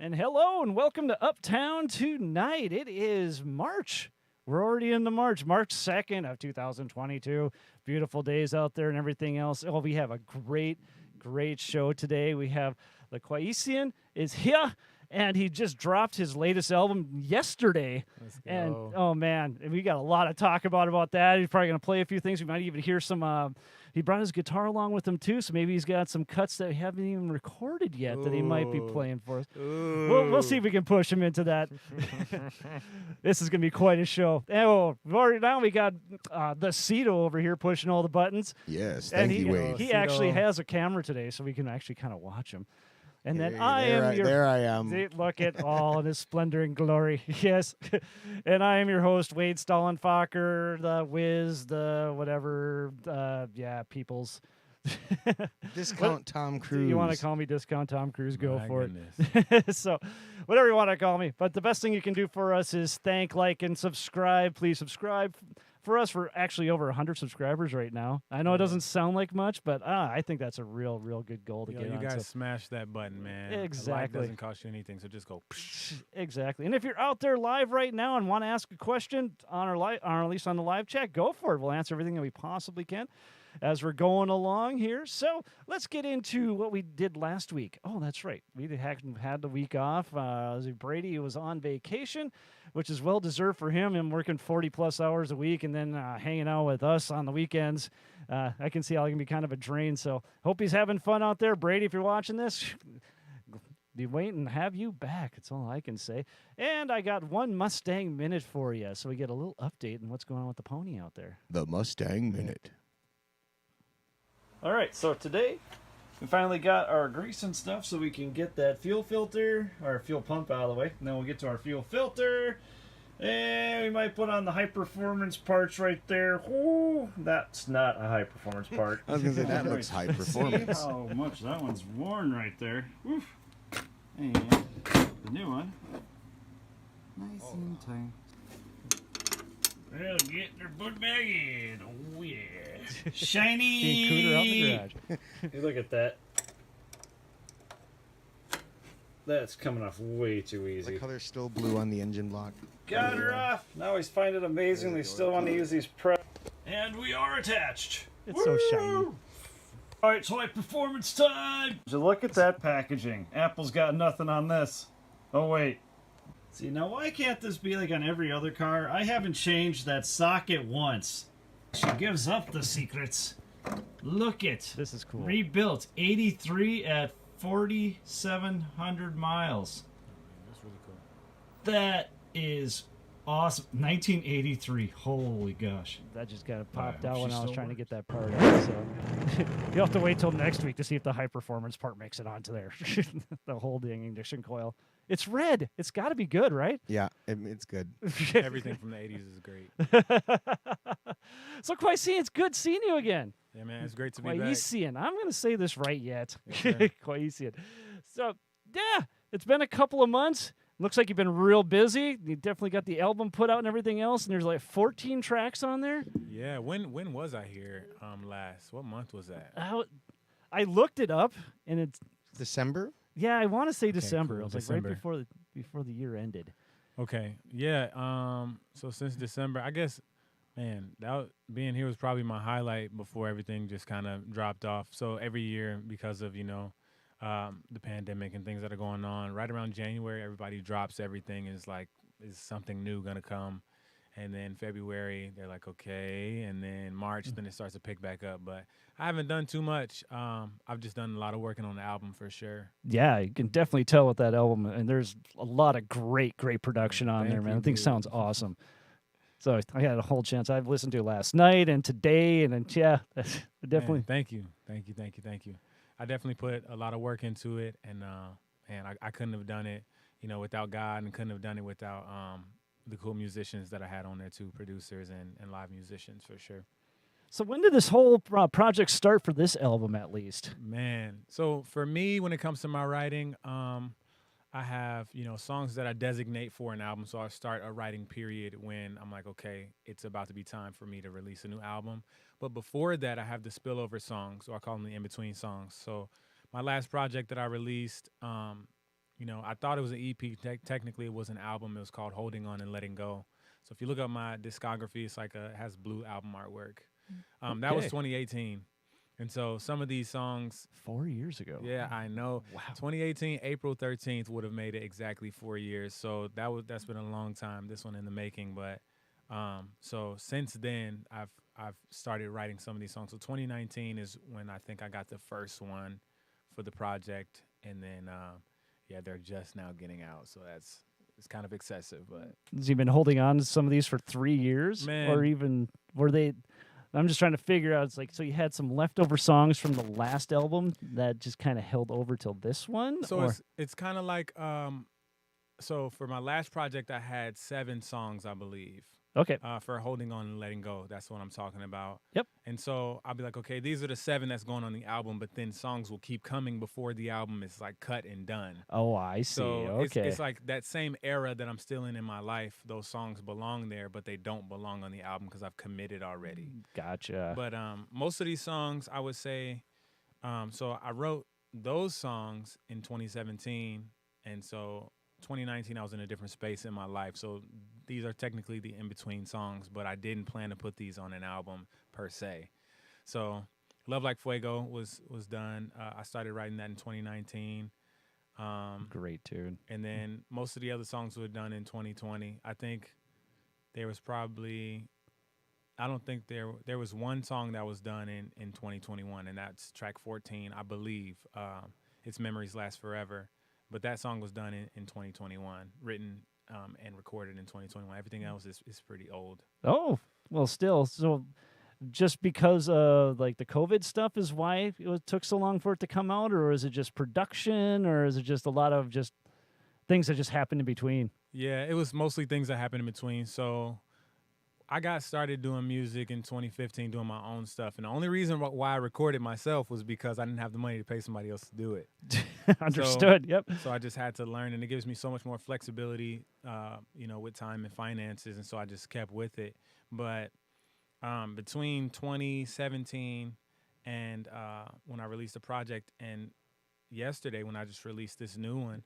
And hello and welcome to Uptown Tonight. It is March. We're already into March 2nd of 2022. Beautiful days out there and everything else. Oh, we have a great show today. We have the Kwaician is here, and he just dropped his latest album yesterday. Let's go. And oh man, and we got a lot to talk about that. He's probably going to play a few things. We might even hear some. He brought his guitar along with him too, so maybe he's got some cuts that we haven't even recorded yet that he might be playing for us. We'll see if we can push him into that. This is going to be quite a show. Oh, now we got the Cito over here pushing all the buttons. Yes, And thank you, Wade. he actually has a camera today, so we can actually kind of watch him. And then There I am. See, look at all in his splendor and glory. Yes. And I am your host, Wade Stollenfacher, the Wiz, the whatever, peoples. Discount Tom Cruise. You want to call me Discount Tom Cruise, go My for goodness. it. So whatever you want to call me. But the best thing you can do for us is thank, like, and subscribe. Please subscribe. For us, we're actually over 100 subscribers right now. I know it doesn't sound like much, but I think that's a real good goal to get on. You guys So smash that button, man. Exactly. It doesn't cost you anything, so just go. Exactly. And if you're out there live right now and want to ask a question on our live, or at least on the live chat, go for it. We'll answer everything that we possibly can as we're going along here. So let's get into what we did last week. Oh, that's right. We had the week off. Brady was on vacation, which is well-deserved for him. I'm working 40-plus hours a week and then hanging out with us on the weekends. I can see how it can be kind of a drain. So hope he's having fun out there. Brady, if you're watching this, be waiting to have you back. That's all I can say. And I got one Mustang Minute for you, so we get a little update on what's going on with the pony out there. The Mustang Minute. All right, so today we finally got our grease and stuff so we can get that fuel filter, or fuel pump out of the way. And then we'll get to our fuel filter. And we might put on the high-performance parts right there. Ooh, that's not a high-performance part. I was going to say, that looks high performance. See how much that one's worn right there. Oof. And the new one. Nice and tight. Well, get their boot bag in. Oh, yeah. Shiny. Cooter out in the garage. Hey, look at that. That's coming off way too easy. The color's still blue on the engine block. Got her off. Now he's finding it amazing. They still want to use these prep. And we are attached. It's so shiny. All right, so performance time. So look at that packaging. Apple's got nothing on this. Oh, wait. See, now why can't this be like on every other car? I haven't changed that socket once. She gives up the secrets. Look it. This is cool. Rebuilt. 83 at 4,700 miles. That's really cool. That is awesome. 1983. Holy gosh. That just got popped out when I was trying to get that part out. So you'll have to wait till next week to see if the high performance part makes it onto there. The whole dang ignition coil. It's red. It's got to be good, right? Yeah, it's good. Everything from the 80s is great. So, Kwaician, it's good seeing you again. Yeah, man, it's great to be back. Kwaician. I'm going to say this right yet. Yes, sir. Kwaician. So, yeah, it's been a couple of months. Looks like you've been real busy. You definitely got the album put out and everything else, and there's like 14 tracks on there. Yeah, when was I here last? What month was that? I looked it up, and it's December? yeah, I want to say Okay, December. cool. It was like December. right before the year ended. Okay, yeah. So since December, I guess, man, being here was probably my highlight before everything just kind of dropped off. So every year, because of the pandemic and things that are going on, right around January, everybody drops everything. And it's like, is something new gonna come? And then February, they're like, okay. And then March, then it starts to pick back up. But I haven't done too much. I've just done a lot of working on the album for sure. Yeah, you can definitely tell with that album, and there's a lot of great production on there, Thank man. you, I think dude. sounds awesome. So I had a whole chance. I've listened to it last night and today, and then, yeah, definitely. Man, thank you. I definitely put a lot of work into it, and I couldn't have done it, without God, and couldn't have done it without the cool musicians that I had on there too, producers and live musicians for sure. So when did this whole project start for this album, at least? Man, so for me, when it comes to my writing, I have, songs that I designate for an album. So I start a writing period when I'm like, okay, it's about to be time for me to release a new album. But before that, I have the spillover songs, or I call them the in-between songs. So my last project that I released, I thought it was an EP. Technically, it was an album. It was called Holding On and Letting Go. So if you look up my discography, it's like it has blue album artwork. That was Okay. 2018. And so some of these songs, 4 years ago. yeah, I know. Wow. 2018, April 13th would have made it exactly 4 years. So that's been a long time. This one in the making, but so since then I've started writing some of these songs. So 2019 is when I think I got the first one for the project, and then they're just now getting out. So it's kind of excessive, but Has he been holding on to some of these for 3 years? Man. Or even, were they, I'm just trying to figure out, it's like, so you had some leftover songs from the last album that just kind of held over till this one? so or? it's kind of like so for my last project I had 7 songs, I believe. Okay. For Holding On and Letting Go. That's what I'm talking about. Yep. And so I'll be like, okay, these are the 7 that's going on the album, but then songs will keep coming before the album is like cut and done. Oh, I see. So Okay. it's like that same era that I'm still in my life. Those songs belong there, but they don't belong on the album because I've committed already. Gotcha. But most of these songs, I would say, so I wrote those songs in 2017, and so 2019, I was in a different space in my life. So these are technically the in-between songs, but I didn't plan to put these on an album per se. So Love Like Fuego was done. I started writing that in 2019. Great tune. And then most of the other songs were done in 2020. I think there was probably, I don't think there was one song that was done in 2021, and that's track 14, I believe. It's Memories Last Forever. But that song was done in 2021, written and recorded in 2021. Everything else is pretty old. Oh, well, still. So just because like the COVID stuff is why it took so long for it to come out, or is it just production, or is it just a lot of just things that just happened in between? Yeah, it was mostly things that happened in between. So I got started doing music in 2015, doing my own stuff. And the only reason why I recorded myself was because I didn't have the money to pay somebody else to do it. Understood. Yep. So I just had to learn, and it gives me so much more flexibility, with time and finances. And so I just kept with it. But between 2017 and when I released the project, and yesterday when I just released this new one,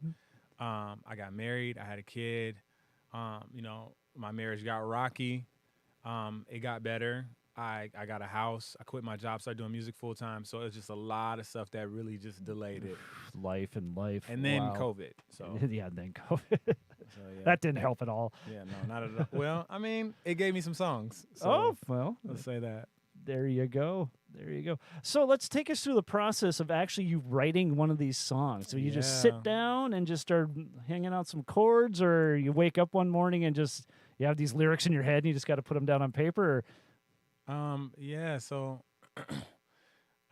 I got married. I had a kid. My marriage got rocky. It got better. I got a house. I quit my job, started doing music full time. So it was just a lot of stuff that really just delayed it. Life. And then COVID. So yeah, then COVID. so, yeah. That didn't help at all. Yeah, no, not at all. Well, I mean, it gave me some songs. So Oh, well, let's say that. there you go. There you go. So let's take us through the process of actually you writing one of these songs. So you just Yeah. sit down and just start hanging out some chords, or you wake up one morning and just you have these lyrics in your head and you just got to put them down on paper. Or, So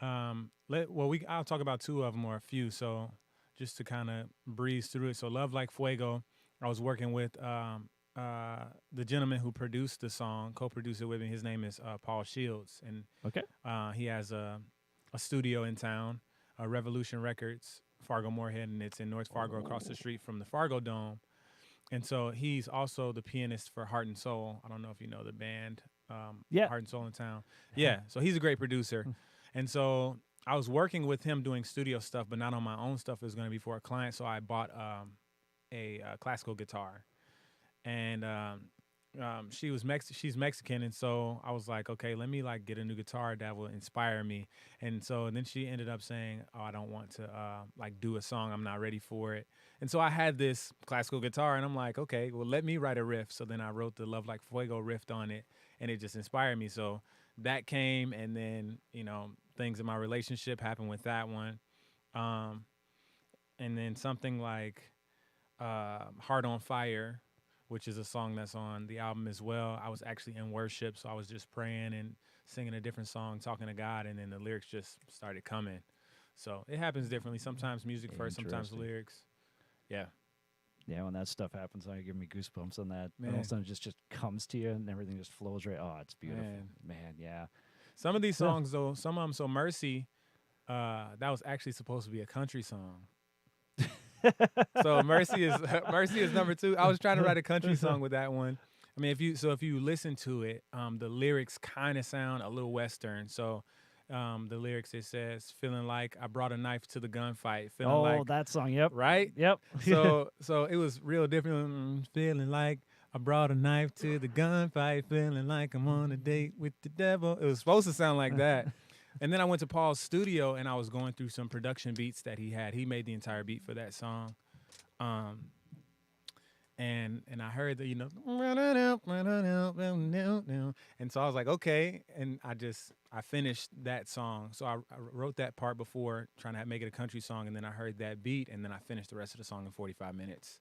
I'll talk about 2 of them or a few. So just to kind of breeze through it. So Love Like Fuego, I was working with the gentleman who produced the song, co-produced it with me. His name is Paul Shields, and okay. he has a studio in town, Revolution Records, Fargo Moorhead, and it's in North Fargo, across the street from the Fargo Dome. And so he's also the pianist for Heart and Soul. I don't know if you know the band, Yeah. Heart and Soul in town. Yeah, so he's a great producer. And so I was working with him doing studio stuff, but not on my own stuff. It was going to be for a client, so I bought a classical guitar. And she's Mexican, and so I was like, okay, let me like get a new guitar that will inspire me. And so then she ended up saying, oh, I don't want to like do a song. I'm not ready for it. And so I had this classical guitar, and I'm like, okay, well, let me write a riff. So then I wrote the Love Like Fuego riff on it, and it just inspired me. So that came, and then, things in my relationship happened with that one. And then something like Heart on Fire, which is a song that's on the album as well. I was actually in worship, so I was just praying and singing a different song, talking to God, and then the lyrics just started coming. So it happens differently. Sometimes music first, sometimes lyrics. Yeah. Yeah, when that stuff happens, I give me goosebumps on that. And all Man. of a sudden it just comes to you and everything just flows right. Oh, it's beautiful. Man, yeah. Some of these songs, though, some of them, so Mercy, that was actually supposed to be a country song. So Mercy is number 2. I was trying to write a country song with that one. I mean, if you listen to it, the lyrics kind of sound a little Western. So the lyrics, it says, feeling like I brought a knife to the gunfight. Feeling like, that song. Yep. right? Yep. So it was real different. Feeling like I brought a knife to the gunfight. Feeling like I'm on a date with the devil. It was supposed to sound like that. And then I went to Paul's studio and I was going through some production beats that he had. He made the entire beat for that song. And I heard that, and so I was like, okay. And I finished that song. So I wrote that part before trying to make it a country song. And then I heard that beat and then I finished the rest of the song in 45 minutes.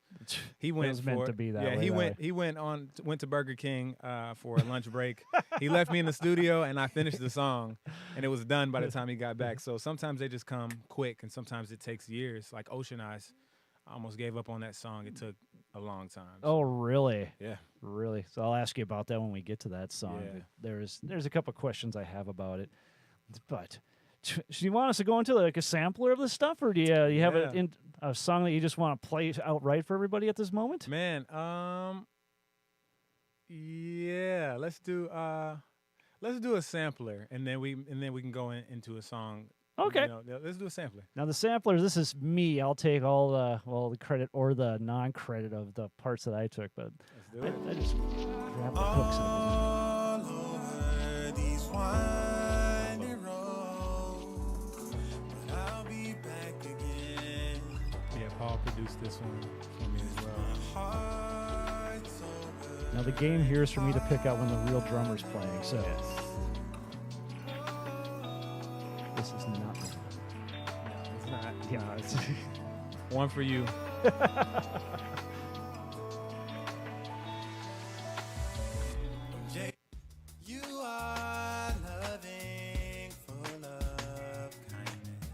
He went It was meant to be that way. He went to Burger King for a lunch break. He left me in the studio and I finished the song and it was done by the time he got back. So sometimes they just come quick and sometimes it takes years. Like Ocean Eyes, I almost gave up on that song. It took a long time. Oh, really? Yeah. Really? So I'll ask you about that when we get to that song. Yeah. There's a couple questions I have about it. But do you want us to go into like a sampler of this stuff, or do you have a song that you just want to play outright for everybody at this moment? Man, yeah, let's do a sampler and then we can go into a song. Okay. Let's do a sampler. Now the samplers, this is me. I'll take all the credit or the non-credit of the parts that I took, but I just grabbed the hooks. All over these winding roads, but I'll be back again. Yeah, Paul produced this one for me as well. Heart's over. Now the game here is for me to pick out when the real drummer's playing. So this is not. No, it's not. Yeah, No, it's one for you. You are loving, full of kindness.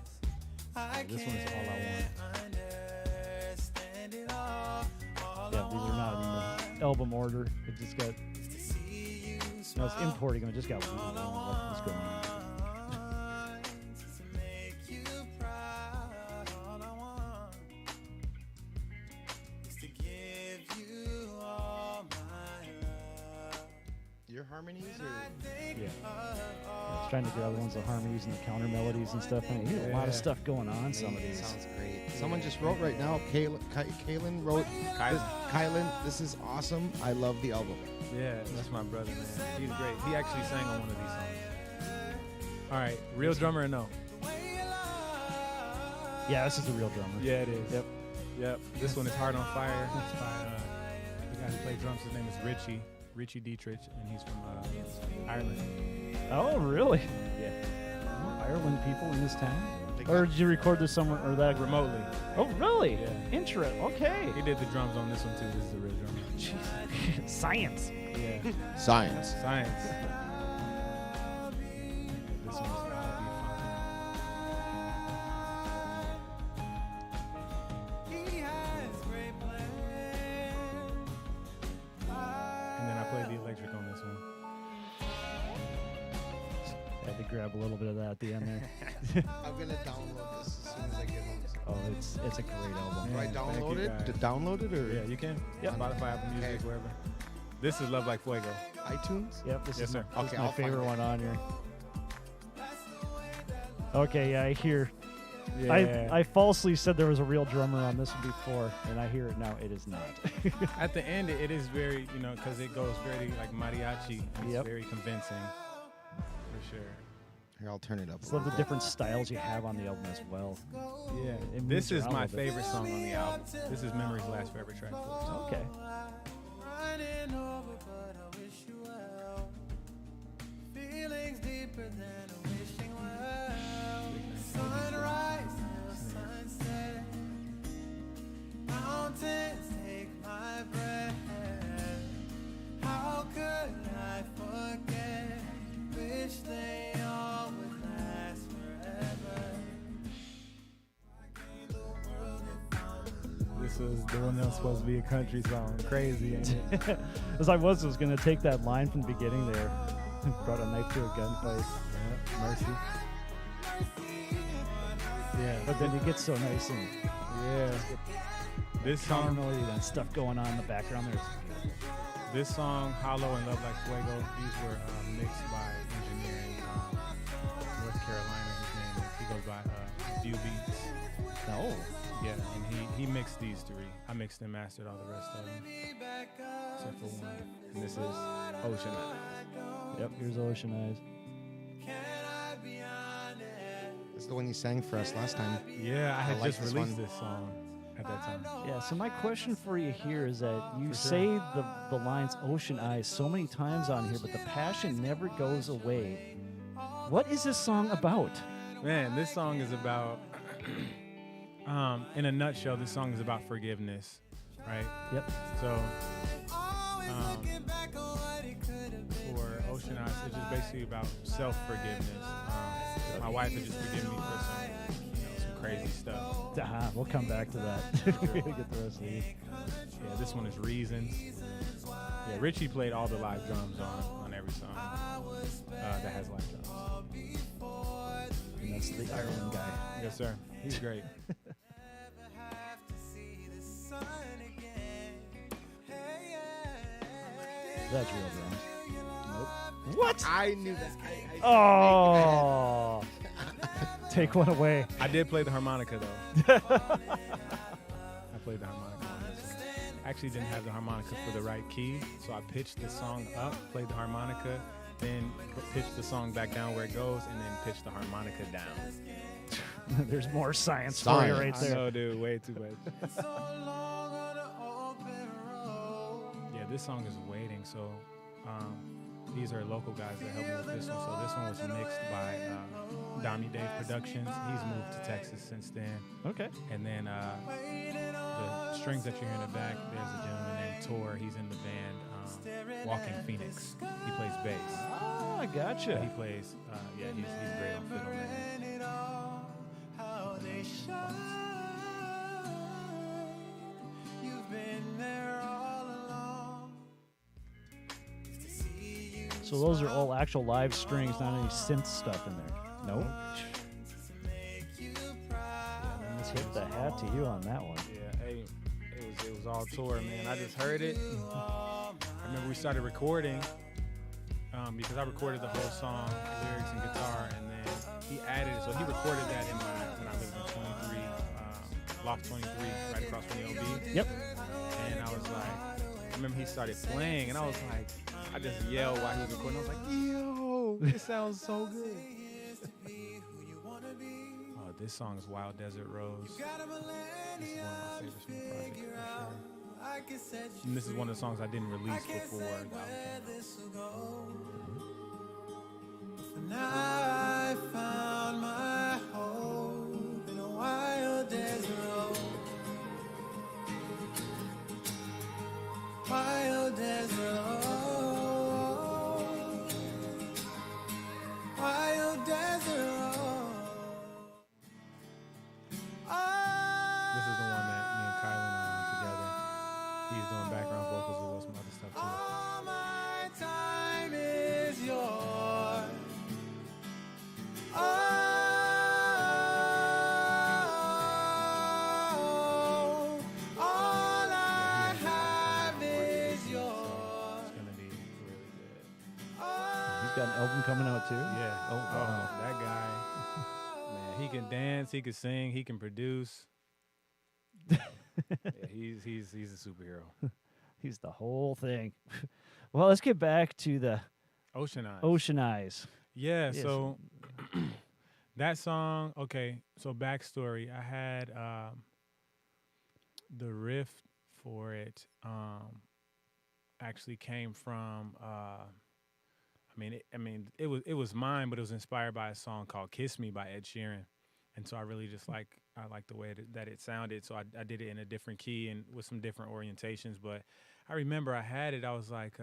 I This one is All I can't understand it all. Yeah, these are not in the album order. It just got. No, it's importing them. It just got weird. I don't know what's going on. Your harmonies or Yeah. I was trying to grab the ones, the harmonies and the counter melodies and stuff. And a lot of stuff going on. Some of these. sounds great. Someone just wrote right now. Kaylin wrote. Kylan, this is awesome. I love the album. Yeah, that's my brother, man. He's great. He actually sang on one of these songs. All right, real drummer or no? Yeah, this is the real drummer. Yeah, it is. Yep. This one is Heart on Fire. It's by the guy who plays drums. His name is Richie Dietrich, and he's from Ireland. Oh, really? Yeah. Ireland people in this town? Or did you record this somewhere or that? Remotely. Oh, really? Yeah. Interesting. Okay. He did the drums on this one too. This is the real drummer. Jeez. Science. Yeah. Science. Science. This one is and then I played the electric on this one. Had to grab a little bit of that at the end there. I'm gonna download this as soon as I get home. Oh, it's a great album. Do I Yeah, download thank you, it? guys. To download it or Yeah, you can. Yep. Spotify, Apple Music, Okay. wherever. This is Love Like Fuego. iTunes? Yep, this Yes, is sir. my, this Okay, is my I'll find favorite it. one on here. Okay, yeah, I hear. Yeah. I falsely said there was a real drummer on this one before, and I hear it now. It is not. At the end, it is very, because it goes very like mariachi. It's Yep. very convincing, for sure. Here, I'll turn it up. Just love the different styles you have on the album as well. Yeah, It this moves is around a my little bit. favorite song on the album. This is Memories Last Forever track 4. Okay. Running over, but I wish you well. Feelings deeper than a wishing well. Sunrise till sunset. Mountains take my breath. How could I forget? Wish they all would last forever. This was the one that was supposed to be a country song. Crazy, ain't it? As I was going to take that line from the beginning there. Brought a knife to a gunfight. Yeah, mercy. Yeah, But then it gets so nice and yeah. This counter song, melody and stuff going on in the background there. It's beautiful. This song, Hollow and Love Like Fuego, these were mixed by engineer in North Carolina. His name is, he goes by View Beats. Oh. Yeah, and he mixed these three. I mixed and mastered all the rest of them, except for one. And this is Ocean Eyes. Yep, here's Ocean Eyes. That's the one you sang for us last time. Yeah, I had like just this released one. this song at that time. Yeah, so my question for you here is that you For sure. say the lines Ocean Eyes so many times on here, but the passion never goes away. What is this song about? Man, this song is about, in a nutshell, this song is about forgiveness, right? Yep. So, for Ocean Eyes, it's just basically about self-forgiveness. My wife had just forgiven me for some crazy stuff. We'll come back to that. We're gonna get the rest of these. Yeah, this one is Reasons. Yeah, Richie played all the live drums on every song that has live drums. And that's the Ireland guy. Yes, sir. He's great. That's real drums. Nope. What? I knew that. Oh. Take one away. I did play the harmonica, though. I played the harmonica on this one. I actually didn't have the harmonica for the right key, so I pitched the song up, played the harmonica, then pitched the song back down where it goes, and then pitched the harmonica down. There's more science for you right I there. know, dude, way too much. Yeah, this song is Waiting, so these are local guys that helped me with this one. So this one was mixed by Dommy Dave Productions. He's moved to Texas since then. Okay. And then the strings that you hear in the back, there's a gentleman named Tor. He's in the band Walking Phoenix. He plays bass. Oh, I gotcha. He plays, he's great on fiddle, man. So those are all actual live strings, not any synth stuff in there. Nope. Let's hit the hat to you on that one. Yeah, hey, it was all Tor, man. I just heard it. I remember we started recording because I recorded the whole song, lyrics and guitar, and then he added it. So he recorded that when I lived in 23, Loft 23, right across from the OB. Yep. And I was like, I remember he started playing, and I was like, I just yelled while he was recording. I was like, yo, it sounds so good. Oh, this song is Wild Desert Rose. This is one of my favorites from the project, for sure. And this is one of the songs I didn't release before the album came out. Now I found my hope in a wild desert road. Wild desert road. Wild desert road. This is the one that me and Kylan are on together. He's doing background vocals with us, some other stuff too. All my time is yours. Oh, all I have is yours. It's gonna be really good. He's got an album coming out too. Yeah. Oh, wow. That guy, man, he can dance, he can sing, he can produce. Yeah, he's a superhero. He's the whole thing. Well, let's get back to the Ocean Eyes. Ocean Eyes. Yeah, Yes. so that song, okay, so backstory. I had the riff for it actually came from it was mine, but it was inspired by a song called Kiss Me by Ed Sheeran. And so I really just like the way that it sounded. So I did it in a different key and with some different orientations. But I remember I had it. I was like,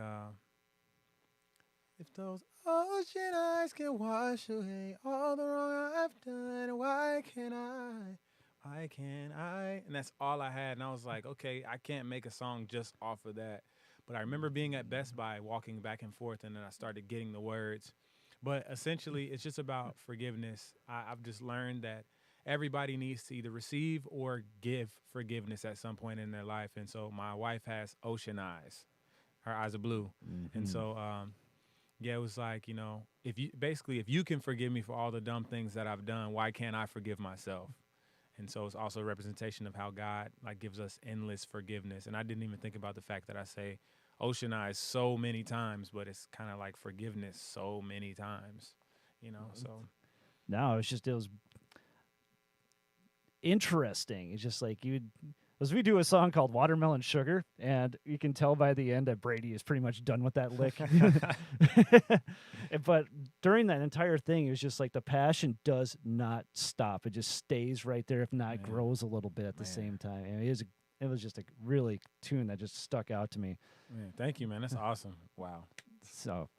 if those ocean eyes can wash away all the wrong I've done, why can't I? Why can't I? And that's all I had. And I was like, okay, I can't make a song just off of that. But I remember being at Best Buy, walking back and forth, and then I started getting the words. But essentially, it's just about forgiveness. I've just learned that everybody needs to either receive or give forgiveness at some point in their life. And so my wife has ocean eyes, her eyes are blue. Mm-hmm. And so, yeah, it was like, you know, if you can forgive me for all the dumb things that I've done, why can't I forgive myself? And so it's also a representation of how God like gives us endless forgiveness. And I didn't even think about the fact that I say oceanize so many times, but it's kind of like forgiveness so many times, you know. So No, it was interesting. It's just like as we do a song called Watermelon Sugar, and you can tell by the end that Brady is pretty much done with that lick. But during that entire thing, it was just like the passion does not stop. It just stays right there, if not grows a little bit at the same time. And it was just a really tune that just stuck out to me. Man, thank you, man. That's awesome. Wow. So,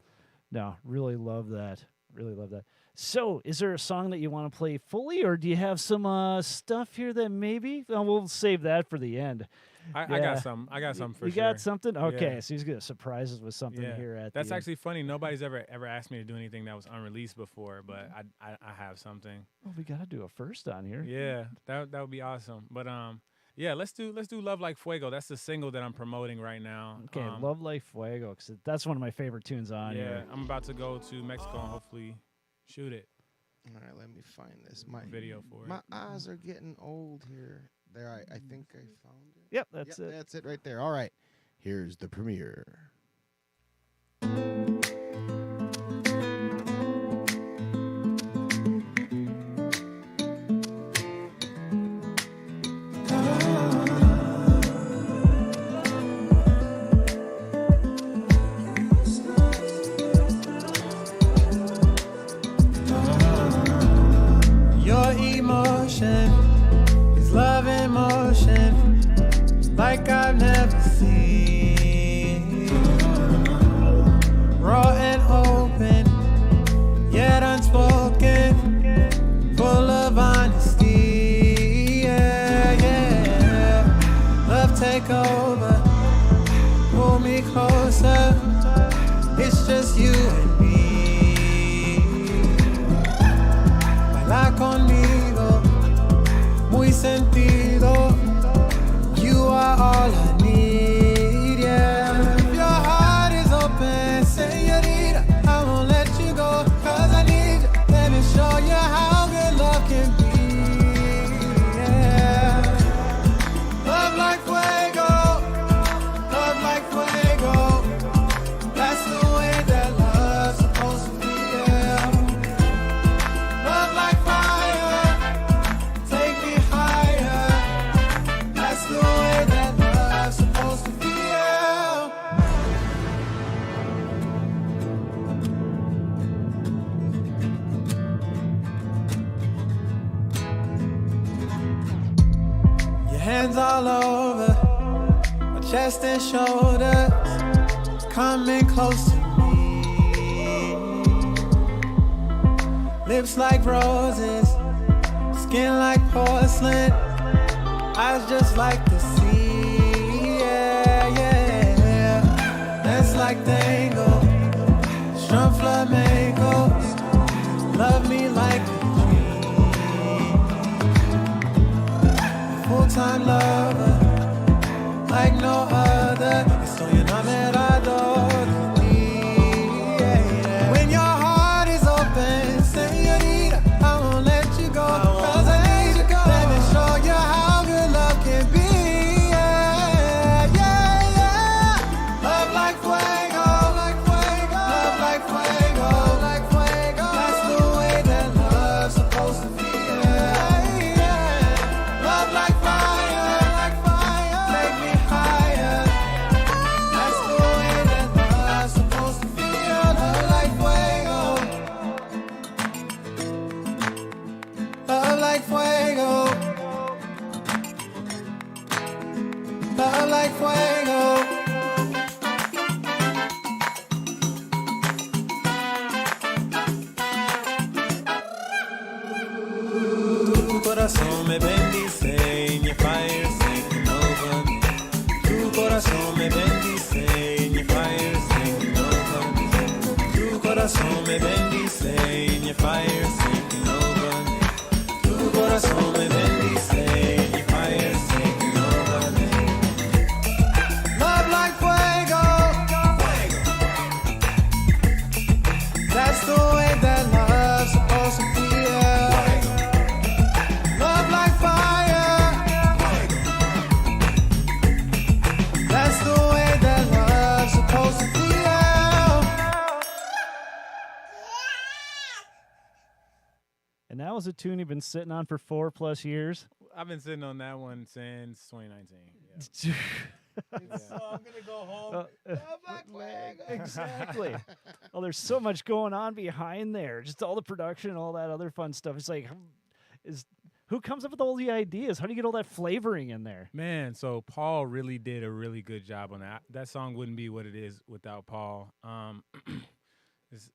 no, really love that. Really love that. So, is there a song that you want to play fully, or do you have some stuff here that maybe we'll save that for the end? I got some. I got some for you sure. got something? Okay, Yeah. so he's gonna surprise us with something here at That's the actually funny. Nobody's ever asked me to do anything that was unreleased before, but I have something. end. Oh, we gotta do a first on here. Yeah, that would be awesome. But yeah, let's do Love Like Fuego. That's the single that I'm promoting right now. Okay, Love Like Fuego, because that's one of my favorite tunes on Yeah, here. I'm about to go to Mexico and hopefully shoot it. All right, let me find this. My Video for my it. eyes are getting old here. There, I think I found it. Yep, that's it. That's it right there. All right, here's the premiere. Your emotion is love in motion, like I've never seen. Raw and open, yet unspoken, full of honesty. Yeah, yeah. Love take over, pull me closer. It's just you and me. Baila conmigo, muy sentido. You are all I need, yeah. If your heart is open, señorita, I won't let you go, 'cause I need you. Let me show you how good love can be, yeah. Love like fuego, love like fuego. That's the way that love's supposed to be, yeah. Love like fire, take me higher. That's the way that love's supposed to be, yeah. Your hands all over my chest and shoulders, coming close to me. Lips like roses, skin like porcelain, eyes just like the sea. Yeah, yeah. Dance like tango, strum flamencos. Love me like a dream. Full-time lover, like no other. Estoy enamorado de ti. Yeah, yeah. When your heart is open, señorita, I won't let you go, 'cause I need you. Let me show you how good love can be. Yeah, yeah, yeah. Love like fuego, like fuego, love like fuego, like fuego. That's the way that love's supposed to be. Yeah, yeah. Love like fire, take me higher. That's the way that love's supposed to be. Love like fuego, love like fuego, love like fuego. Tu corazón me bendice and your fire's taking over me. Tu corazón me bendice and your fire's taking over me. Tu corazón me bendice and your fire's taking over me. Tu corazón me bendice and your fire's taking over me. Love like fuego, And that was a tune you've been sitting on for 4+ years. I've been sitting on that one since 2019. Yeah. So I'm gonna go home. Black flag. Exactly. Well, there's so much going on behind there. Just all the production, all that other fun stuff. It's like, who comes up with all the ideas? How do you get all that flavoring in there? Man, so Paul really did a really good job on that. That song wouldn't be what it is without Paul.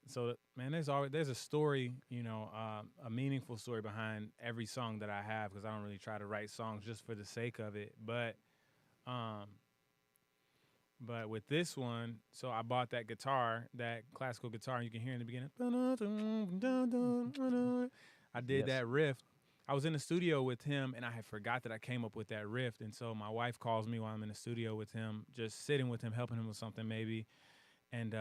So man, there's a story, a meaningful story behind every song that I have, because I don't really try to write songs just for the sake of it. But with this one, so I bought that guitar, that classical guitar, and you can hear in the beginning. I did that riff. I was in the studio with him, and I had forgot that I came up with that riff. And so my wife calls me while I'm in the studio with him, just sitting with him, helping him with something maybe. And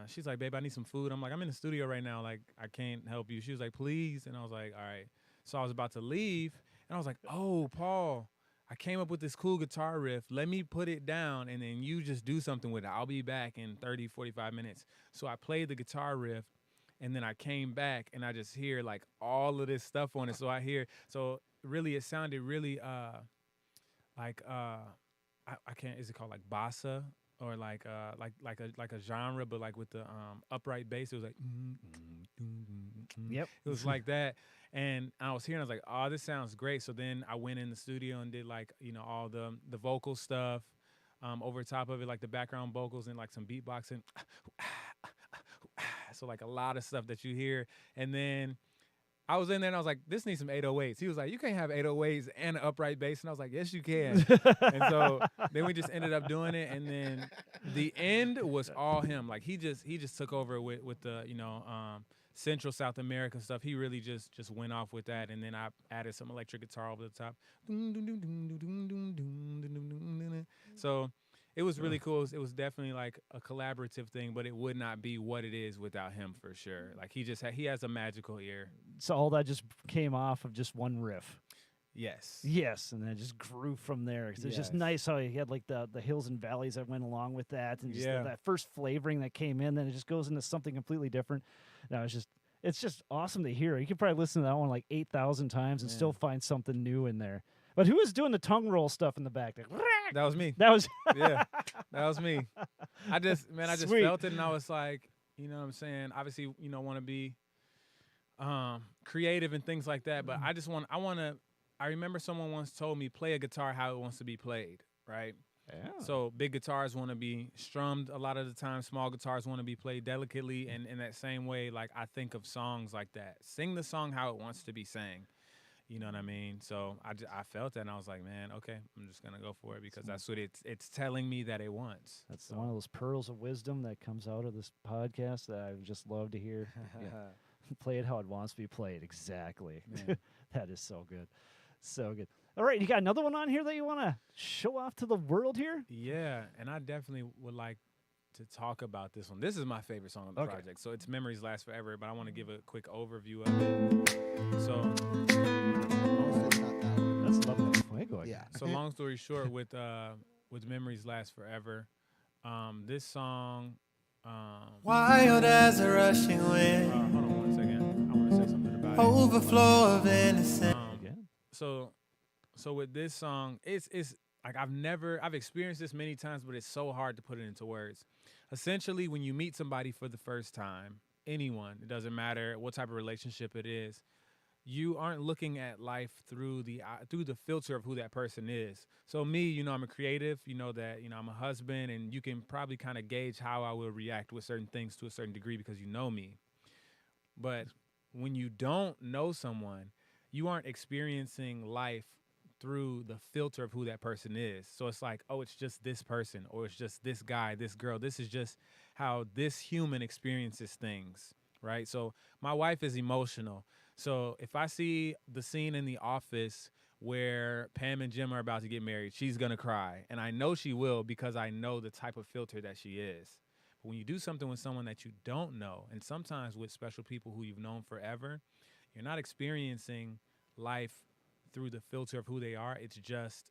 she's like, babe, I need some food. I'm like, I'm in the studio right now. Like, I can't help you. She was like, please. And I was like, all right. So I was about to leave, and I was like, oh, Paul, I came up with this cool guitar riff. Let me put it down, and then you just do something with it. I'll be back in 30, 45 minutes. So I played the guitar riff, and then I came back, and I just hear, like, all of this stuff on it. So really, it sounded really like, I can't, is it called, like, bossa? Or like a genre, but like with the upright bass, it was like, Yep, it was like that. And I was hearing, I was like, oh, this sounds great. So then I went in the studio and did like, all the vocal stuff over top of it, like the background vocals and like some beatboxing. So like a lot of stuff that you hear. And then I was in there and I was like, this needs some 808s. He was like, you can't have 808s and an upright bass. And I was like, yes, you can. And so then we just ended up doing it. And then the end was all him. Like he just took over with the, Central South America stuff. He really just went off with that. And then I added some electric guitar over the top. So it was really cool. It was definitely like a collaborative thing, but it would not be what it is without him for sure. Like he has a magical ear. So all that just came off of just one riff. Yes. Yes, and then it just grew from there. It's just nice how he had like the hills and valleys that went along with that, and just that first flavoring that came in. Then it just goes into something completely different. No, it's just awesome to hear. You could probably listen to that one like 8,000 times and still find something new in there. But who was doing the tongue roll stuff in the back? Like, that was me. That was that was me. I just Sweet. felt it, and I was like, you know what I'm saying? Obviously, want to be creative and things like that, but I remember someone once told me, play a guitar how it wants to be played, right? Yeah. So big guitars want to be strummed a lot of the time. Small guitars want to be played delicately, and in that same way, like I think of songs like that. Sing the song how it wants to be sang. You know what I mean? So I felt that, and I was like, man, okay, I'm just gonna go for it because that's what it's telling me that it wants. That's one of those pearls of wisdom that comes out of this podcast that I would just love to hear. Play it how it wants to be played. Exactly. That is so good. So good. All right, you got another one on here that you want to show off to the world here? Yeah, and I definitely would like to talk about this one. This is my favorite song on the project. So it's Memories Last Forever, but I want to give a quick overview of it. So that's lovely. Fuego. Yeah. So long story short, with Memories Last Forever, this song Wild as a rushing wind, hold on one second. I want to say something about it. overflow of innocence. So with this song, it's like I've experienced this many times, but it's so hard to put it into words. Essentially, when you meet somebody for the first time, anyone, it doesn't matter what type of relationship it is, you aren't looking at life through the filter of who that person is. So me, I'm a creative, that, I'm a husband, and you can probably kind of gauge how I will react with certain things to a certain degree because you know me. But when you don't know someone, you aren't experiencing life through the filter of who that person is. So it's like, oh, it's just this person, or it's just this guy, this girl. This is just how this human experiences things, right? So my wife is emotional. So if I see the scene in The Office where Pam and Jim are about to get married, she's going to cry. And I know she will because I know the type of filter that she is. But when you do something with someone that you don't know, and sometimes with special people who you've known forever, you're not experiencing life through the filter of who they are. It's just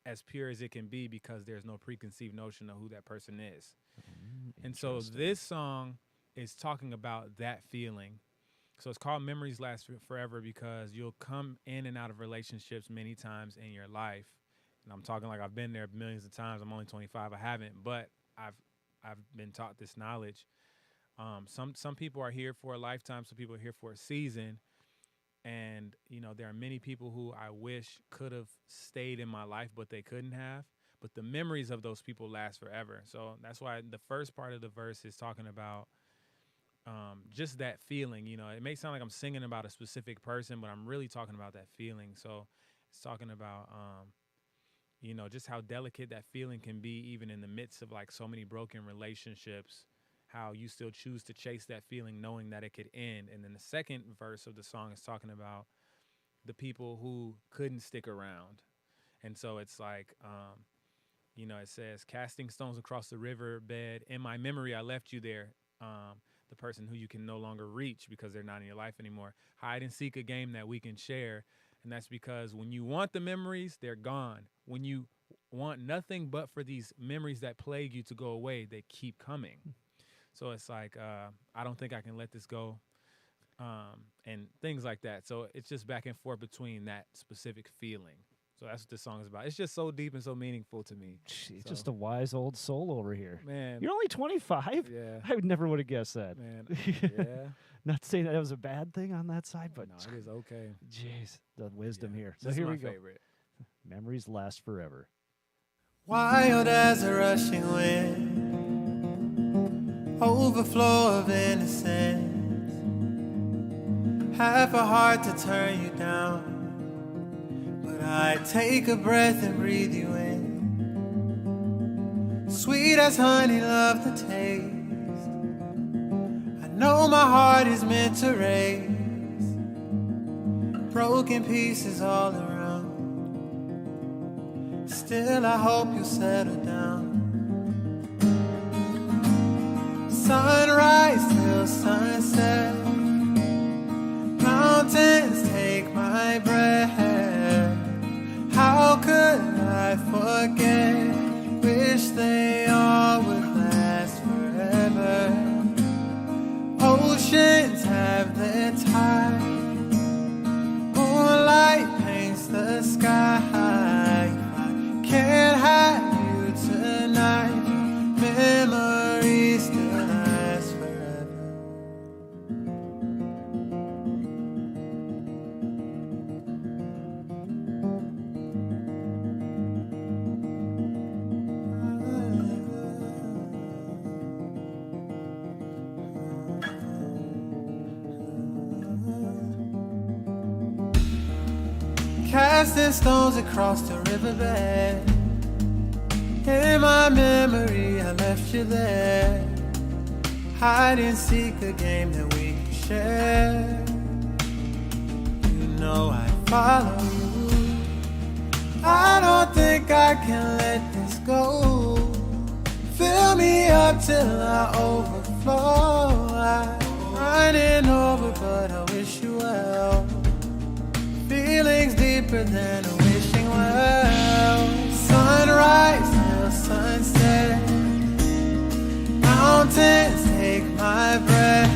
as pure as it can be because there's no preconceived notion of who that person is. And so this song is talking about that feeling. So it's called Memories Last Forever because you'll come in and out of relationships many times in your life. And I'm talking like I've been there millions of times. I'm only 25. I haven't, but I've been taught this knowledge. Some people are here for a lifetime. Some people are here for a season. And, there are many people who I wish could have stayed in my life, but they couldn't have. But the memories of those people last forever. So that's why the first part of the verse is talking about just that feeling. It may sound like I'm singing about a specific person, but I'm really talking about that feeling. So it's talking about, just how delicate that feeling can be, even in the midst of like so many broken relationships, how you still choose to chase that feeling knowing that it could end. And then the second verse of the song is talking about the people who couldn't stick around. And so it's like, it says, casting stones across the riverbed. In my memory, I left you there. The person who you can no longer reach because they're not in your life anymore. Hide and seek, a game that we can share. And that's because when you want the memories, they're gone. When you want nothing but for these memories that plague you to go away, they keep coming. So it's like, I don't think I can let this go, and things like that. So it's just back and forth between that specific feeling. So that's what this song is about. It's just so deep and so meaningful to me. Jeez, just a wise old soul over here. Man. You're only 25? Yeah. I never would have guessed that. Man, yeah. Not saying that was a bad thing on that side, but no, it is okay. Jeez, the wisdom here. So This here is my we go. favorite. Memories last forever. Wild as a rushing wind, overflow of innocence, half a heart to turn you down, but I take a breath and breathe you in. Sweet as honey, love the taste. I know my heart is meant to race, broken pieces all around. Still I hope you'll settle down. Sunrise till sunset, mountains take my breath. How could I forget? Wish they all would last forever. Oceans have their tide, moonlight paints the sky. Can't have you tonight. Memories still last forever. Casting stones across the riverbed. In my memory, I left you there. Hide and seek, a game that we can share. You know I'd follow you. I don't think I can let this go. Fill me up till I overflow. I'm running over, but I wish you well. Feelings deeper than a wishing well. Sunrise till sunset, mountains take my breath.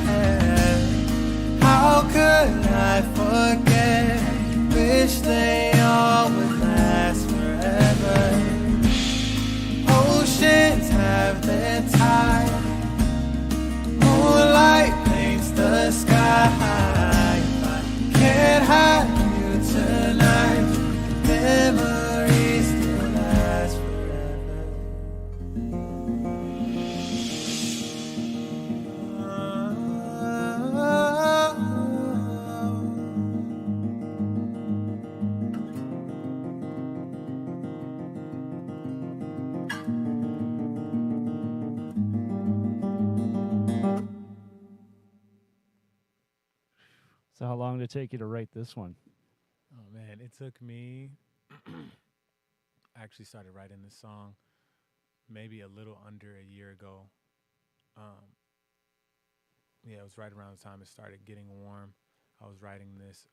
How could I forget? Wish they all would last forever. Oceans have their tide, moonlight paints the sky. I can't have you tonight. Memories still last forever. So how long did it take you to write this one? Oh, man, it took me I actually started writing this song maybe a little under a year ago. It was right around the time it started getting warm. I was writing this.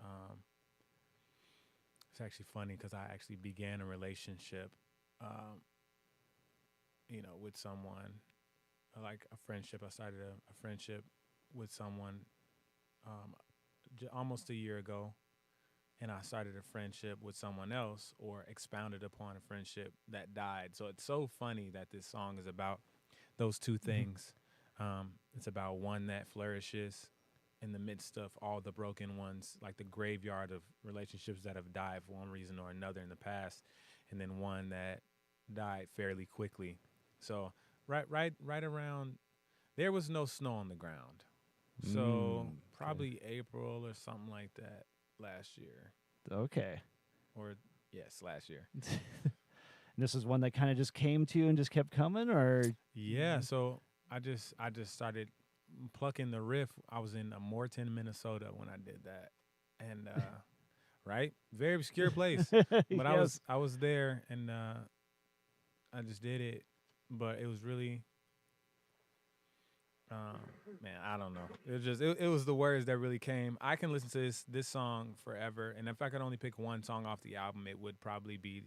It's actually funny because I actually began a relationship, with someone, like a friendship. I started a friendship with someone almost a year ago, and I started a friendship with someone else, or expounded upon a friendship that died. So it's so funny that this song is about those two things. It's about one that flourishes in the midst of all the broken ones, like the graveyard of relationships that have died for one reason or another in the past, and then one that died fairly quickly. So right around, there was no snow on the ground. So probably April or something like that last year. Okay. Or yes, last year. This is one that kind of just came to you and just kept coming, or? Yeah, so I just started plucking the riff. I was in Moorhead, Minnesota when I did that. And right? Very obscure place. But Yes. I was there, and I just did it. But it was really man, I don't know. It was the words that really came. I can listen to this song forever, and if I could only pick one song off the album, it would probably be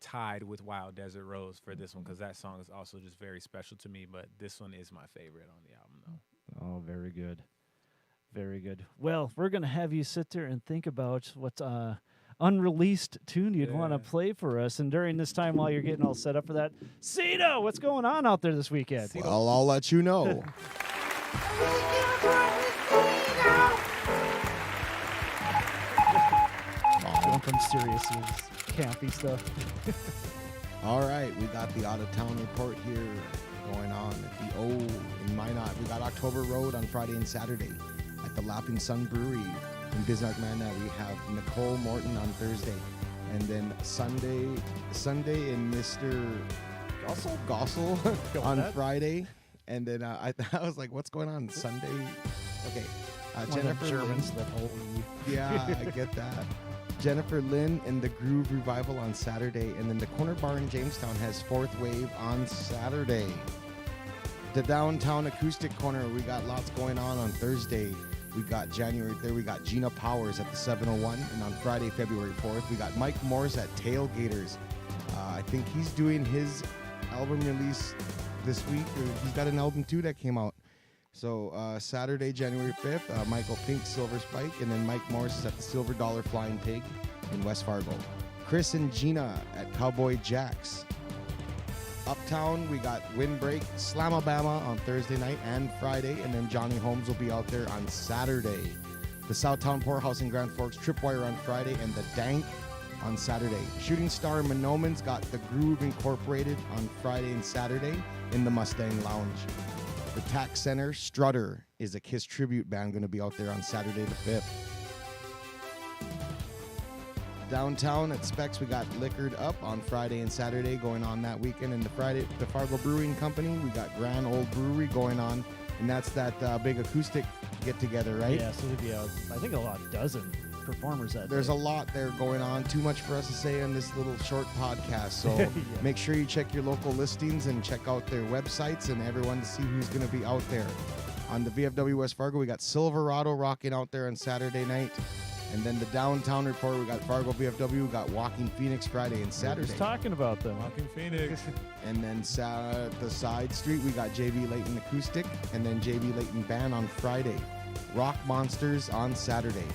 tied with Wild Desert Rose for this one, because that song is also just very special to me. But this one is my favorite on the album, though. Oh, very good. Very good. Well, we're going to have you sit there and think about what unreleased tune you'd want to play for us. And during this time, while you're getting all set up for that, Cito, what's going on out there this weekend? Well, I'll let you know. Going from serious to campy stuff. All right, we got the out-of-town report here going on at the O in Minot. We got October Road on Friday and Saturday at the Laughing Sun Brewery in Bismarck, Manna. We have Nicole Morton on Thursday, and then Sunday in Mr. Gossel on Friday, and then I was like, what's going on Sunday? Okay, Jennifer Germans Lynn. that whole Yeah, I get that. Jennifer Lynn and the Groove Revival on Saturday, and then the Corner Bar in Jamestown has Fourth Wave on Saturday. The Downtown Acoustic Corner, we got lots going on Thursday. We got January 3rd, we got Gina Powers at the 701, and on Friday, February 4th, we got Mike Morse at Tailgaters. I think he's doing his album release this week, or he's got an album too that came out. So Saturday, January 5th, Michael Pink, Silver Spike, and then Mike Morse is at the Silver Dollar Flying Pig in West Fargo. Chris and Gina at Cowboy Jack's. Uptown, we got Windbreak, Slamabama on Thursday night and Friday, and then Johnny Holmes will be out there on Saturday. The Southtown Poorhouse in Grand Forks, Tripwire on Friday, and the Dank on Saturday. Shooting Star Monoman's got the Groove Incorporated on Friday and Saturday in the Mustang Lounge. The Tax Center, Strutter, is a KISS tribute band going to be out there on Saturday the 5th. Downtown at Specs, we got Liquored Up on Friday and Saturday going on that weekend. And the Fargo Brewing Company, we got Grand Old Brewery going on. And that's that big acoustic get-together, right? Yeah, so there'd be, I think, a dozen performers that There's day. a lot there going on. Too much for us to say on this little short podcast. So make sure you check your local listings and check out their websites and everyone to see who's going to be out there. On the VFW West Fargo, we got Silverado rocking out there on Saturday night. And then the downtown report, we got Fargo VFW, we got Walking Phoenix Friday and Saturday. Just talking about them. Walking Phoenix. And then the side street, we got JV Layton Acoustic and then JV Layton Band on Friday. Rock Monsters on Saturday.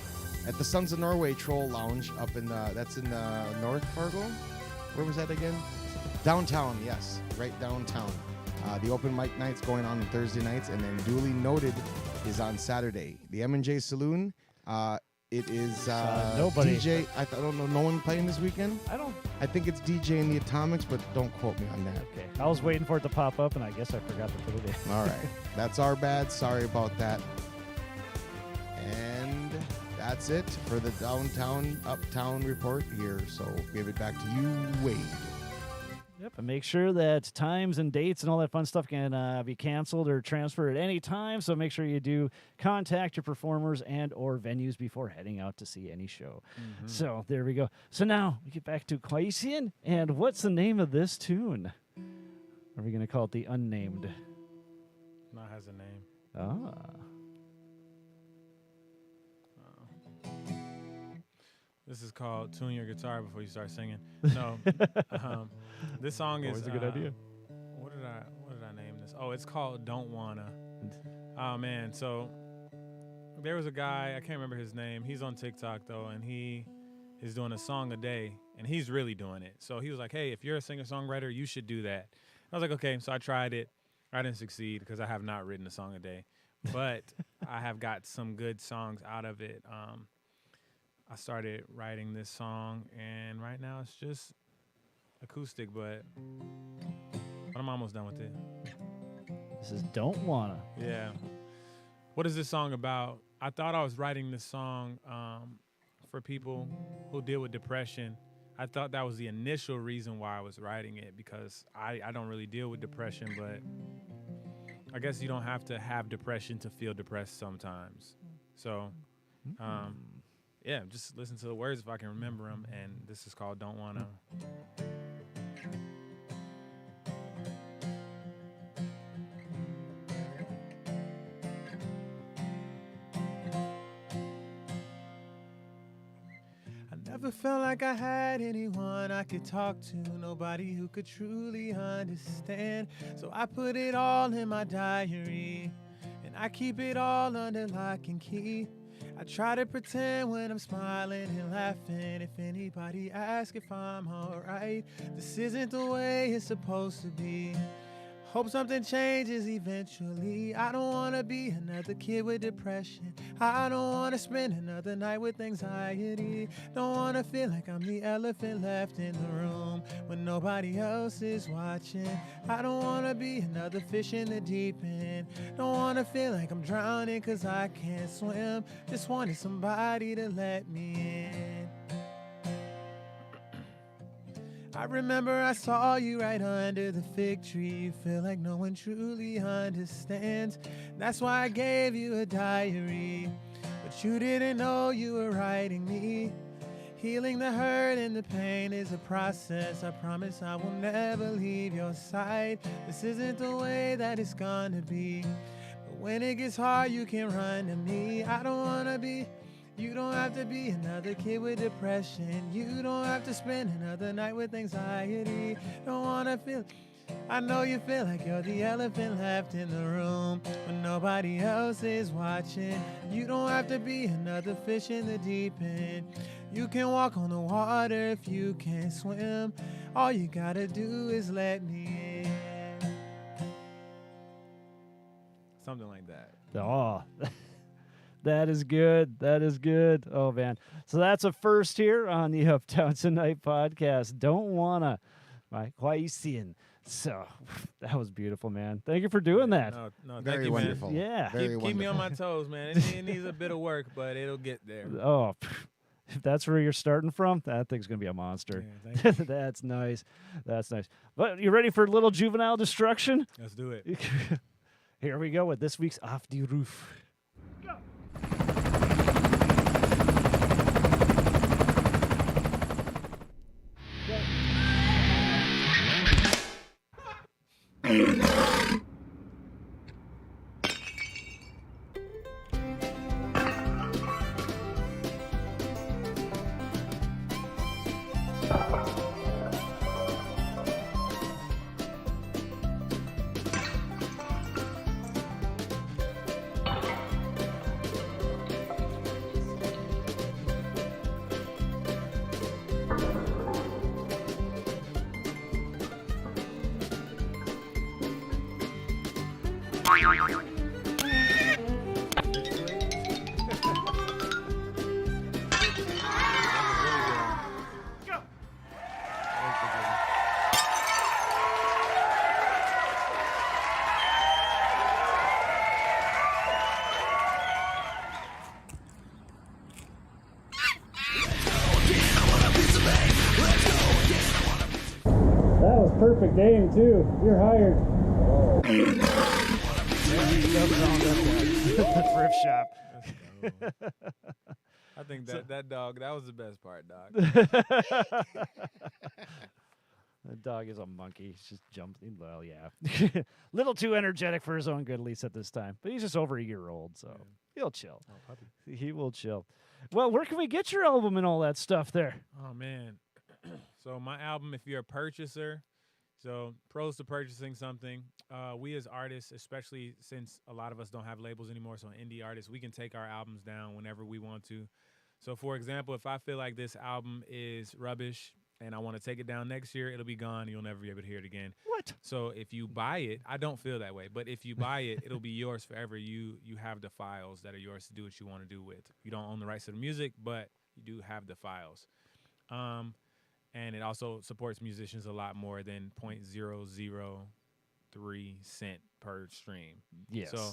At the Sons of Norway Troll Lounge up in that's in North Fargo. Where was that again? Downtown, yes, right downtown. The open mic nights going on Thursday nights, and then Duly Noted is on Saturday. The M&J Saloon, it is nobody. DJ. I don't know, no one playing this weekend? I think it's DJ and the Atomics, but don't quote me on that. Okay, I was waiting for it to pop up, and I guess I forgot to put it in. All right, that's our bad. Sorry about that. And that's it for the downtown, uptown report here. So give it back to you, Wade. Yep, and make sure that times and dates and all that fun stuff can be canceled or transferred at any time. So make sure you do contact your performers and or venues before heading out to see any show. Mm-hmm. So there we go. So now we get back to Kwaician. And what's the name of this tune? Are we going to call it the Unnamed? No, it has a name. Ah. This is called Tune Your Guitar Before You Start Singing. No, this song is always a good idea. What did I name this? Oh, it's called Don't Wanna. Oh man, so there was a guy, I can't remember his name. He's on TikTok though, and he is doing a song a day, and he's really doing it. So he was like, hey, if you're a singer-songwriter, you should do that. I was like, okay. So I tried it. I didn't succeed because I have not written a song a day, but I have got some good songs out of it. I started writing this song, and right now it's just acoustic, but I'm almost done with it. This is Don't Wanna. Yeah. What is this song about? I thought I was writing this song for people who deal with depression. I thought that was the initial reason why I was writing it, because I don't really deal with depression, but I guess you don't have to have depression to feel depressed sometimes. So, yeah, just listen to the words if I can remember them, and this is called Don't Wanna. Never felt like I had anyone I could talk to, nobody who could truly understand. So I put it all in my diary, and I keep it all under lock and key. I try to pretend when I'm smiling and laughing. If anybody asks if I'm alright, this isn't the way it's supposed to be. Hope something changes eventually. I don't wanna be another kid with depression. I don't wanna spend another night with anxiety. Don't wanna feel like I'm the elephant left in the room when nobody else is watching. I don't wanna be another fish in the deep end. Don't wanna feel like I'm drowning cause I can't swim. Just wanted somebody to let me in. I remember I saw you right under the fig tree. You feel like no one truly understands. That's why I gave you a diary, but you didn't know you were writing me. Healing the hurt and the pain is a process. I promise I will never leave your side. This isn't the way that it's gonna be, but when it gets hard you can run to me. I don't wanna be, you don't have to be another kid with depression. You don't have to spend another night with anxiety. Don't wanna feel, I know you feel like you're the elephant left in the room when nobody else is watching. You don't have to be another fish in the deep end. You can walk on the water if you can't swim. All you gotta do is let me in. Something like that. Oh, that is good. That is good. Oh, man. So that's a first here on the Uptown Tonight Podcast. Don't Wanna by Kwaician. So that was beautiful, man. Thank you for doing that. No, thank Very you, wonderful. man. Yeah. Very Keep me on my wonderful. toes, man. It needs a bit of work, but it'll get there. Oh, if that's where you're starting from, that thing's going to be a monster. Yeah, thank you. That's nice. That's nice. But you ready for a little juvenile destruction? Let's do it. Here we go with this week's Off the Roof. Go. That was perfect aim, too. You're hired. Thrift shop. I think that dog, that was the best part, dog. The dog is a monkey. He's just jumping. Well, yeah. Little too energetic for his own good, at least at this time. But he's just over a year old, so he'll chill. Oh, puppy. He will chill. Well, where can we get your album and all that stuff there? Oh, man. So my album, if you're a purchaser, So pros to purchasing something. We as artists, especially since a lot of us don't have labels anymore, so indie artists, we can take our albums down whenever we want to. So for example, if I feel like this album is rubbish and I want to take it down next year, it'll be gone. You'll never be able to hear it again. What? So if you buy it, I don't feel that way, but if you buy it, it'll be yours forever. You have the files that are yours to do what you want to do with. You don't own the rights to the music, but you do have the files. And it also supports musicians a lot more than 0.003 cent per stream. Yes. So,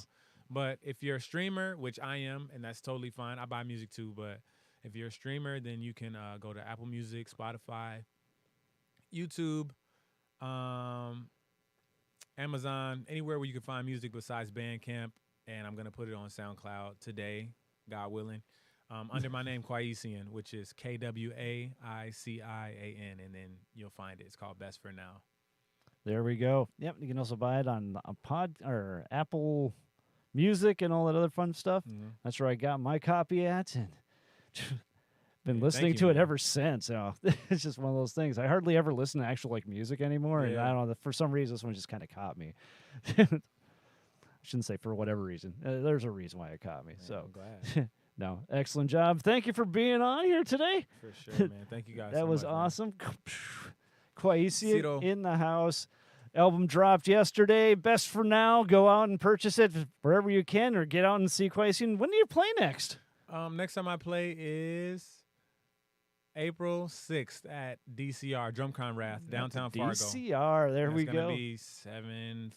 but if you're a streamer, which I am, and that's totally fine. I buy music too, but if you're a streamer, then you can go to Apple Music, Spotify, YouTube, Amazon, anywhere where you can find music besides Bandcamp. And I'm going to put it on SoundCloud today, God willing. Under my name, Kwaician, which is Kwaician, and then you'll find it. It's called Best for Now. There we go. Yep, you can also buy it on a or Apple Music and all that other fun stuff. Mm-hmm. That's where I got my copy at, and been Yeah, listening thank to you, it man. ever since. So it's just one of those things. I hardly ever listen to actual music anymore, and Yeah. I don't know. For some reason, this one just kind of caught me. I shouldn't say for whatever reason. There's a reason why it caught me. Man, So I'm glad. no, excellent job. Thank you for being on here today. For sure, man. Thank you guys That so was much, man. awesome. Kwaician Cito. in the house. Album dropped yesterday. Best for Now. Go out and purchase it wherever you can, or get out and see Kwaician. When do you play next? Next time I play is April 6th at DCR, DrumCon Wrath, downtown Fargo. DCR. There And we it's gonna go. be 7.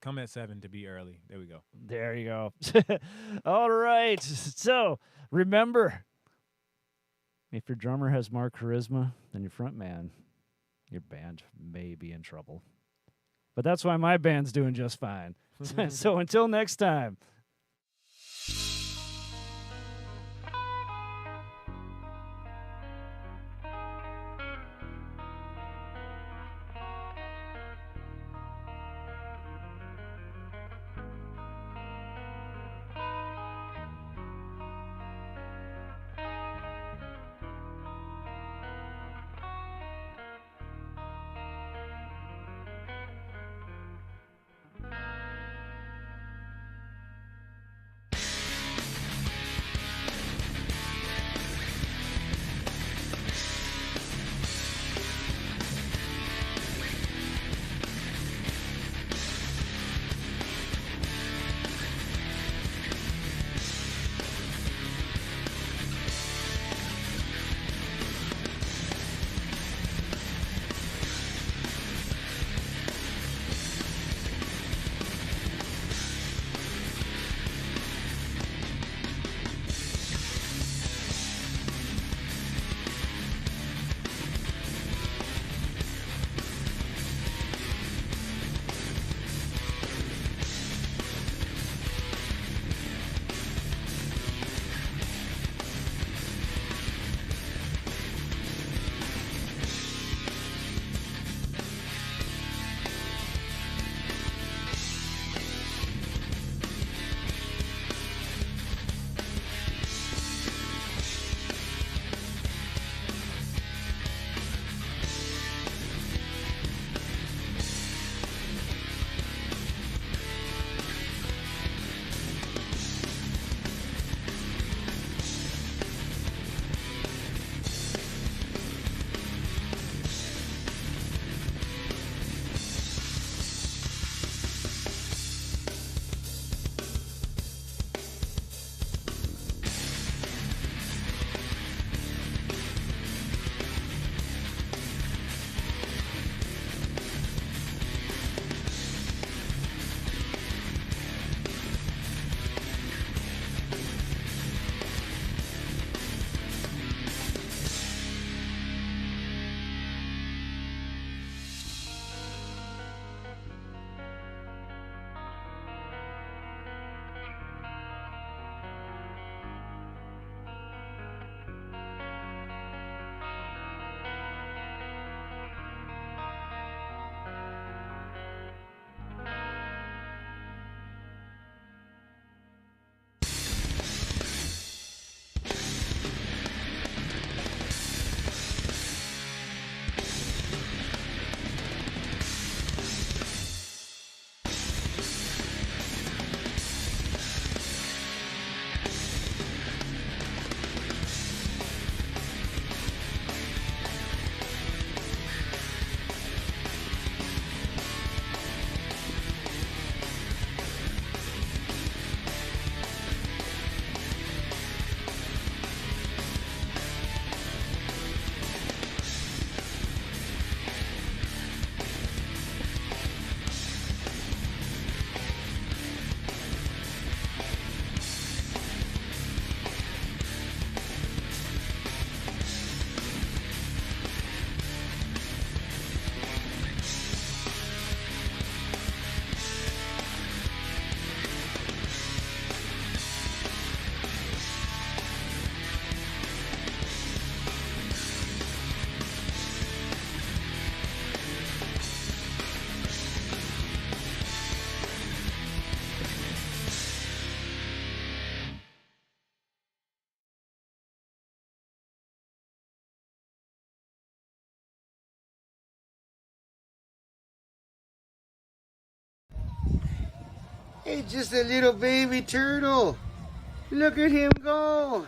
Come at 7 to be early. There we go. There you go. All right. So remember, if your drummer has more charisma than your front man, your band may be in trouble. But that's why my band's doing just fine. So until next time. It's just a little baby turtle. Look at him go.